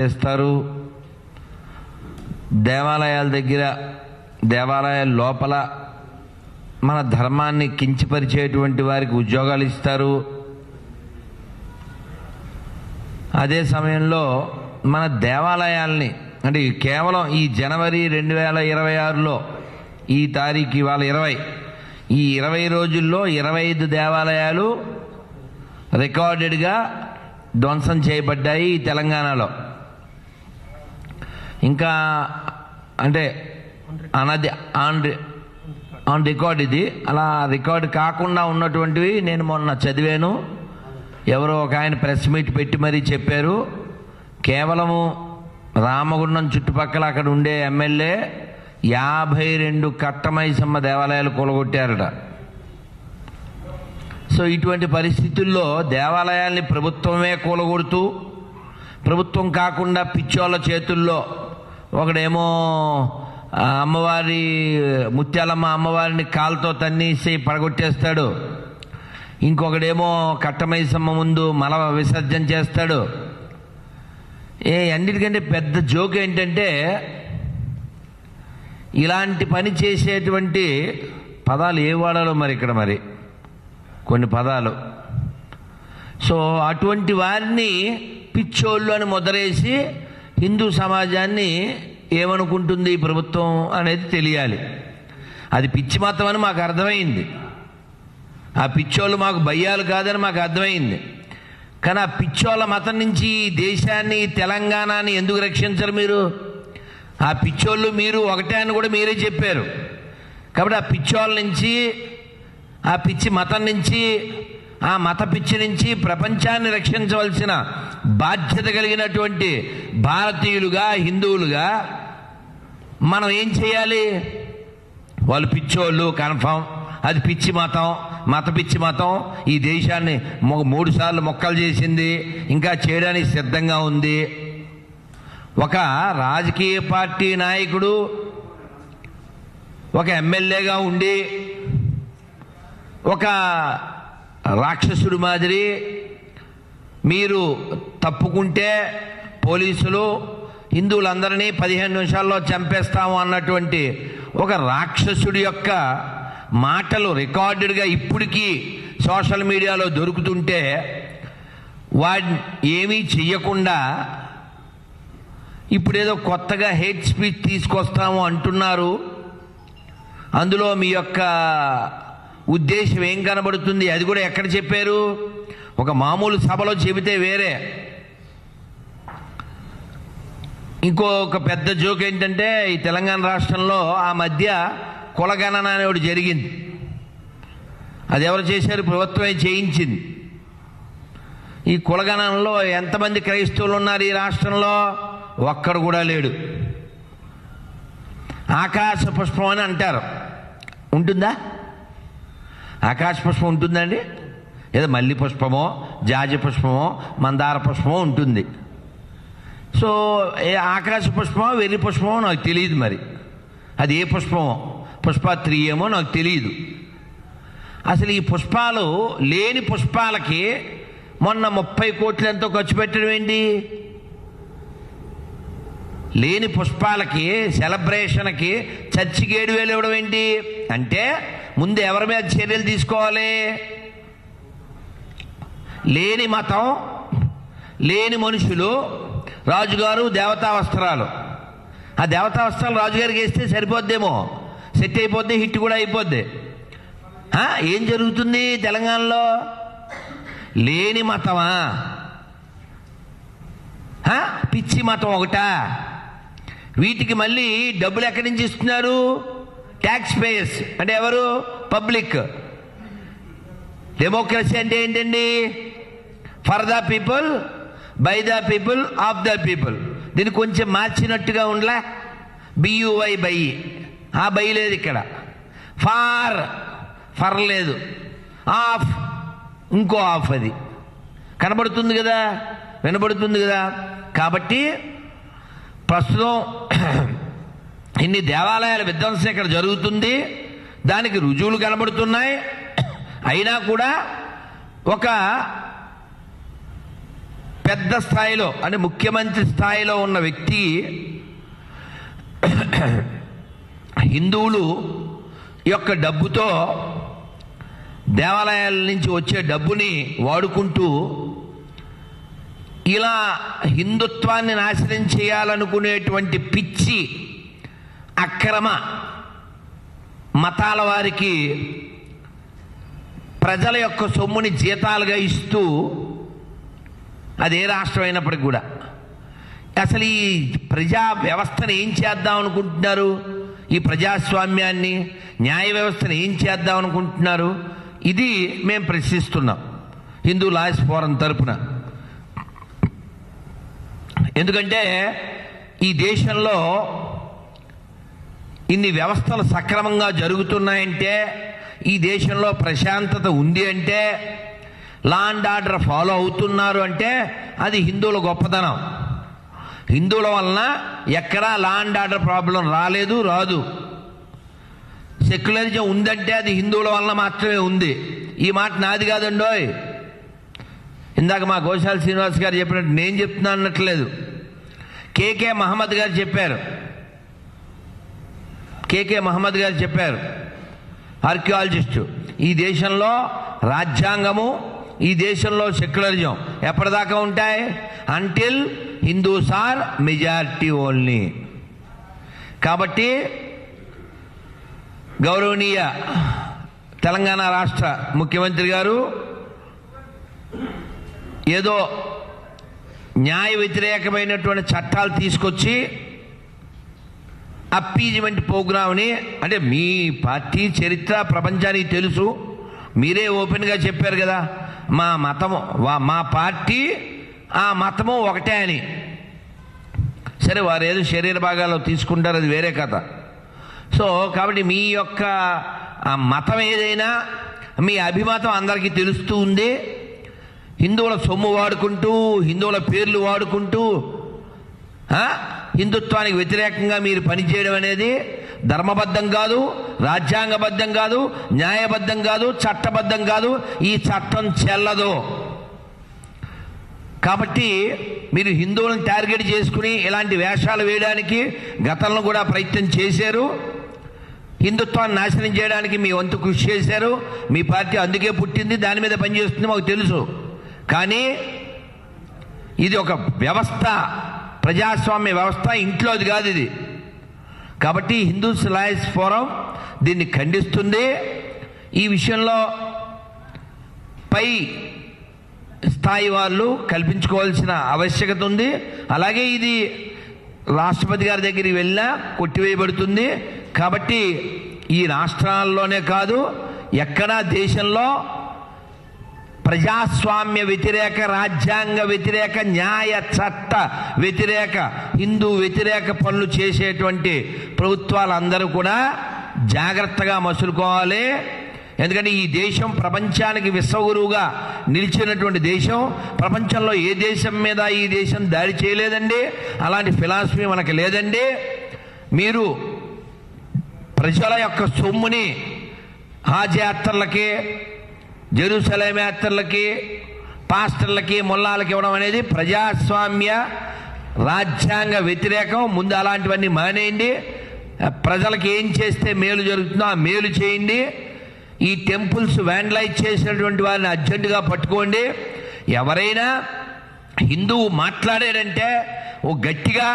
చేస్తారు. దేవాలయాల దగ్గర, దేవాలయాల లోపల మన ధర్మాన్ని కించపరిచేటువంటి వారికి ఉద్యోగాలు ఇస్తారు. అదే సమయంలో మన దేవాలయాల్ని, అంటే కేవలం ఈ జనవరి 2026లో ఈ తారీఖు ఇవాళ 20, ఈ 20 రోజుల్లో 25 దేవాలయాలు రికార్డెడ్గా ధ్వంసం చేయబడ్డాయి ఈ తెలంగాణలో. ఇంకా అంటే అన్నది ఆన్ రికార్డ్. ఇది అలా రికార్డు కాకుండా ఉన్నటువంటివి నేను మొన్న చదివాను. ఎవరో ఒక ఆయన ప్రెస్ మీట్ పెట్టి మరీ చెప్పారు. కేవలము రామగుండం చుట్టుపక్కల అక్కడ ఉండే ఎమ్మెల్యే 52 కట్టమైసమ్మ దేవాలయాలు కూలగొట్టారట. సో ఇటువంటి పరిస్థితుల్లో దేవాలయాల్ని ప్రభుత్వమే కూలగొడుతూ, ప్రభుత్వం కాకుండా పిచ్చోళ్ళ చేతుల్లో, ఒకడేమో అమ్మవారి ముత్యాలమ్మ అమ్మవారిని కాలుతో తన్నేసి పడగొట్టేస్తాడు, ఇంకొకడేమో కట్టమైసమ్మ ముందు మల విసర్జన చేస్తాడు. అన్నిటికంటే పెద్ద జోక్ ఏంటంటే, ఇలాంటి పని చేసేటువంటి పదాలు ఏ వాడాలో మరి ఇక్కడ మరి కొన్ని పదాలు. సో అటువంటి వారిని పిచ్చోళ్ళు అని ముద్రేసి హిందూ సమాజాన్ని ఏమనుకుంటుంది ఈ ప్రభుత్వం అనేది తెలియాలి. అది పిచ్చి మతం అని మాకు అర్థమైంది. ఆ పిచ్చోళ్ళు మాకు భయ్యాలు కాదని మాకు అర్థమైంది. కానీ ఆ పిచ్చోళ్ళ మతం నుంచి ఈ దేశాన్ని, తెలంగాణని ఎందుకు రక్షించరు మీరు? ఆ పిచ్చోళ్ళు మీరు ఒకటే అని కూడా మీరే చెప్పారు. కాబట్టి ఆ పిచ్చోళ్ళ నుంచి, ఆ పిచ్చి మతం నుంచి, ఆ మత పిచ్చి నుంచి ప్రపంచాన్ని రక్షించవలసిన బాధ్యత కలిగినటువంటి భారతీయులుగా, హిందువులుగా మనం ఏం చేయాలి? వాళ్ళు పిచ్చోళ్ళు కన్ఫర్మ్, అది పిచ్చి మతం, మత పిచ్చి మతం ఈ దేశాన్ని 3 సార్లు మొక్కలు చేసింది, ఇంకా చేయడానికి సిద్ధంగా ఉంది. ఒక రాజకీయ పార్టీ నాయకుడు ఒక ఎమ్మెల్యేగా ఉండి ఒక రాక్షసుడి మాదిరి మీరు తప్పుకుంటే పోలీసులు హిందువులందరినీ 15 నిమిషాల్లో చంపేస్తాము అన్నటువంటి ఒక రాక్షసుడి యొక్క మాటలు రికార్డెడ్గా ఇప్పటికీ సోషల్ మీడియాలో దొరుకుతుంటే వాడిని ఏమీ చెయ్యకుండా ఇప్పుడేదో కొత్తగా హేట్ స్పీచ్ తీసుకొస్తాము అంటున్నారు. అందులో మీ యొక్క ఉద్దేశం ఏం కనబడుతుంది? అది కూడా ఎక్కడ చెప్పారు? ఒక మామూలు సభలో చెబితే వేరే. ఇంకొక పెద్ద జోక్ ఏంటంటే, ఈ తెలంగాణ రాష్ట్రంలో ఆ మధ్య కులగణన అనే ఒకటి జరిగింది. అది ఎవరు చేశారు? ప్రభుత్వమే చేయించింది. ఈ కులగణనలో ఎంతమంది క్రైస్తవులు ఉన్నారు ఈ రాష్ట్రంలో? ఒక్కడు కూడా లేడు. ఆకాశ పుష్పం అని అంటారు, ఉంటుందా? ఆకాశ పుష్పం ఉంటుందండి? ఏదో మల్లి పుష్పమో, జాజి పుష్పమో, మందార పుష్పమో ఉంటుంది. సో ఆకాశ పుష్పమో, వెర్రి పుష్పమో నాకు తెలియదు. మరి అది ఏ పుష్పమో, పుష్ప 3 ఏమో నాకు తెలియదు. అసలు ఈ పుష్పాలు లేని పుష్పాలకి మొన్న 30 కోట్లు ఎంతో ఖర్చు పెట్టడం ఏంటి? లేని పుష్పాలకి సెలబ్రేషన్కి చర్చికి 7,000 ఇవ్వడం ఏంటి? అంటే ముందు ఎవరి మీద చర్యలు తీసుకోవాలి? లేని మతం, లేని మనుషులు, రాజుగారు దేవతా వస్త్రాలు. ఆ దేవతా వస్త్రాలు రాజుగారికి వేస్తే సరిపోద్దేమో, సెట్ అయిపోద్ది, హిట్ కూడా అయిపోద్ది. ఏం జరుగుతుంది తెలంగాణలో? లేని మతమా? పిచ్చి మతం ఒకటా? వీటికి మళ్ళీ డబ్బులు ఎక్కడి నుంచి ఇస్తున్నారు? Tax payers. అంటే ఎవరు? పబ్లిక్. డెమోక్రసీ అంటే ఏంటండి? For the people, by the people, of the people. దీన్ని కొంచెం మార్చినట్టుగా ఉండలే? బియువై బై, ఆ బై లేదు ఇక్కడ. ఫర్ లేదు, ఆఫ్ ఇంకో ఆఫ్. అది కనబడుతుంది కదా, వినబడుతుంది కదా. కాబట్టి ప్రస్తుతం ఇన్ని దేవాలయాల విధ్వంసం ఇక్కడ జరుగుతుంది, దానికి రుజువులు కనబడుతున్నాయి. అయినా కూడా ఒక పెద్ద స్థాయిలో అంటే ముఖ్యమంత్రి స్థాయిలో ఉన్న వ్యక్తి హిందువులు యొక్క డబ్బుతో దేవాలయాల నుంచి వచ్చే డబ్బుని వాడుకుంటూ ఇలా హిందుత్వాన్ని నాశనం చేయాలనుకునేటువంటి పిచ్చి అక్రమ మతాల వారికి ప్రజల యొక్క సొమ్ముని జీతాలుగా ఇస్తూ, అది ఏ రాష్ట్రం అయినప్పటికీ కూడా, అసలు ఈ ప్రజా వ్యవస్థను ఏం చేద్దాం అనుకుంటున్నారు? ఈ ప్రజాస్వామ్యాన్ని, న్యాయ వ్యవస్థను ఏం చేద్దాం అనుకుంటున్నారు? ఇది మేము ప్రశ్నిస్తున్నాం హిందూ లాయర్స్ ఫోరం తరపున. ఎందుకంటే ఈ దేశంలో ఇన్ని వ్యవస్థలు సక్రమంగా జరుగుతున్నాయంటే, ఈ దేశంలో ప్రశాంతత ఉంది అంటే, లా అండ్ ఆర్డర్ ఫాలో అవుతున్నారు అంటే అది హిందువుల గొప్పతనం. హిందువుల వలన ఎక్కడా లా అండ్ ఆర్డర్ ప్రాబ్లం రాలేదు, రాదు. సెక్యులరిజం ఉందంటే అది హిందువుల వలన మాత్రమే ఉంది. ఈ మాట నాది కాదండోయ్. ఇందాక మా గోశాల శ్రీనివాస్ గారు చెప్పినట్టు నేను చెప్తున్నా అన్నట్లేదు. కేకే మహమ్మద్ గారు చెప్పారు. కేకే మహమ్మద్ గారు చెప్పారు, ఆర్కియాలజిస్టు. ఈ దేశంలో రాజ్యాంగము, ఈ దేశంలో సెక్యులరిజం ఎప్పటిదాకా ఉంటాయి? Until Hindus are majority only. కాబట్టి గౌరవనీయ తెలంగాణ రాష్ట్ర ముఖ్యమంత్రి గారు ఏదో న్యాయ వ్యతిరేకమైనటువంటి చట్టాలు తీసుకొచ్చి అప్పీజ్మెంట్ ప్రోగ్రామ్ని, అంటే మీ పార్టీ చరిత్ర ప్రపంచానికి తెలుసు, మీరే ఓపెన్గా చెప్పారు కదా, మా మతము, మా పార్టీ ఆ మతము ఒకటే అని. సరే, వారు ఏదో శరీర భాగాల్లో తీసుకుంటారు, అది వేరే కథ. సో కాబట్టి మీ యొక్క మతం ఏదైనా, మీ అభిమతం అందరికీ తెలుస్తూ ఉంది. హిందువుల సొమ్ము వాడుకుంటూ, హిందువుల పేర్లు వాడుకుంటూ హిందుత్వానికి వ్యతిరేకంగా మీరు పనిచేయడం అనేది ధర్మబద్ధం కాదు, రాజ్యాంగబద్ధం కాదు, న్యాయబద్ధం కాదు, చట్టబద్ధం కాదు. ఈ చట్టం చెల్లదు. కాబట్టి మీరు హిందువులను టార్గెట్ చేసుకుని ఇలాంటి వేషాలు వేయడానికి గతంలో కూడా ప్రయత్నం చేశారు. హిందుత్వాన్ని నాశనం చేయడానికి మీ వంతు కృషి చేశారు. మీ పార్టీ అందుకే పుట్టింది, దాని మీద పనిచేస్తుంది, మాకు తెలుసు. కానీ ఇది ఒక వ్యవస్థ, ప్రజాస్వామ్య వ్యవస్థ, ఇంట్లోది కాదు ఇది. కాబట్టి హిందూస్ లాయర్స్ ఫోరం దీన్ని ఖండిస్తుంది. ఈ విషయంలో పై స్థాయి వాళ్ళు కల్పించుకోవాల్సిన ఆవశ్యకత ఉంది. అలాగే ఇది రాష్ట్రపతి గారి దగ్గరికి వెళ్ళినా కొట్టివేయబడుతుంది. కాబట్టి ఈ రాష్ట్రాల్లోనే కాదు, ఎక్కడా దేశంలో ప్రజాస్వామ్య వ్యతిరేక, రాజ్యాంగ వ్యతిరేక, న్యాయ చట్ట వ్యతిరేక, హిందూ వ్యతిరేక పనులు చేసేటువంటి ప్రభుత్వాలందరూ కూడా జాగ్రత్తగా మసులుకోవాలి. ఎందుకంటే ఈ దేశం ప్రపంచానికి విశ్వగురువుగా నిలిచినటువంటి దేశం. ప్రపంచంలో ఏ దేశం మీద ఈ దేశం దాడి చేయలేదండి. అలాంటి ఫిలాసఫీ మనకు లేదండి. మీరు ప్రజల యొక్క సొమ్ముని హాజ్ యాత్రలకి, జెరూసలేం యాత్రలకి, పాస్టర్లకి, మొల్లాలకి ఇవ్వడం అనేది ప్రజాస్వామ్య, రాజ్యాంగ వ్యతిరేకం. ముందు అలాంటివన్నీ మానేయండి. ప్రజలకు ఏం చేస్తే మేలు జరుగుతుందో ఆ మేలు చేయండి. ఈ టెంపుల్స్ వ్యాండలైజ్ చేసినటువంటి వారిని అర్జెంటుగా పట్టుకోండి. ఎవరైనా హిందువు మాట్లాడాడంటే ఓ గట్టిగా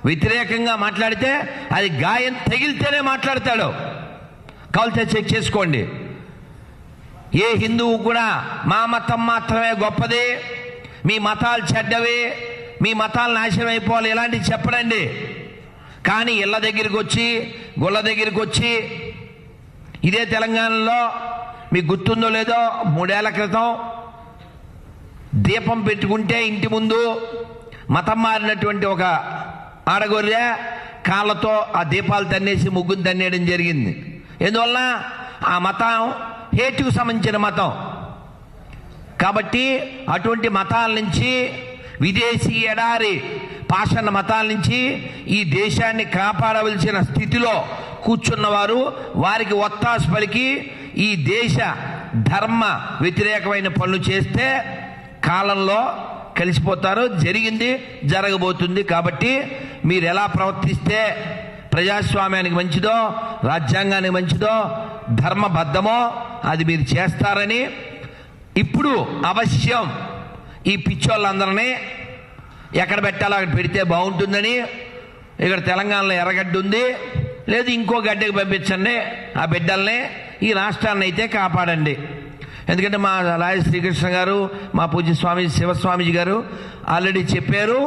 వ్యతిరేకంగా మాట్లాడితే అది గాయం తగిలితేనే మాట్లాడతాడు. కావాల్సి చెక్ చేసుకోండి. ఏ హిందువు కూడా మా మతం మాత్రమే గొప్పది, మీ మతాలు చెడ్డవి, మీ మతాలు నాశనం అయిపోవాలి ఇలాంటివి చెప్పడండి. కానీ ఇళ్ళ దగ్గరికి వచ్చి, గుళ్ళ దగ్గరికి వచ్చి, ఇదే తెలంగాణలో మీకు గుర్తుందో లేదో 3 ఏళ్ల క్రితం దీపం పెట్టుకుంటే ఇంటి ముందు మతం మారినటువంటి ఒక ఆడగొర్రె కాళ్ళతో ఆ దీపాలు తన్నేసి ముగ్గును తన్నేయడం జరిగింది. ఎందువల్ల ఆ మతం హేతుకు సంబంధించిన మతం. కాబట్టి అటువంటి మతాల నుంచి, విదేశీ ఎడారి పాషాణ మతాల నుంచి ఈ దేశాన్ని కాపాడవలసిన స్థితిలో కూర్చున్నవారు, వారికి ఒత్తాసు పలికి ఈ దేశ ధర్మ వ్యతిరేకమైన పనులు చేస్తే కాలంలో కలిసిపోతారు. జరిగింది, జరగబోతుంది. కాబట్టి మీరు ఎలా ప్రవర్తిస్తే ప్రజాస్వామ్యానికి మంచిదో, రాజ్యాంగానికి మంచిదో, ధర్మబద్ధమో అది మీరు చేస్తారని ఇప్పుడు అవశ్యం ఈ పిచ్చోళ్ళందరినీ ఎక్కడ పెట్టాలో అక్కడ పెడితే బాగుంటుందని, ఇక్కడ తెలంగాణలో ఎర్రగడ్డ ఉంది, లేదు ఇంకో గడ్డకి పంపించండి ఆ బిడ్డల్ని, ఈ రాష్ట్రాన్ని అయితే కాపాడండి. ఎందుకంటే మా లాయ శ్రీకృష్ణ గారు, మా పూజ్య స్వామి శివస్వామీజీ గారు ఆల్రెడీ చెప్పారు.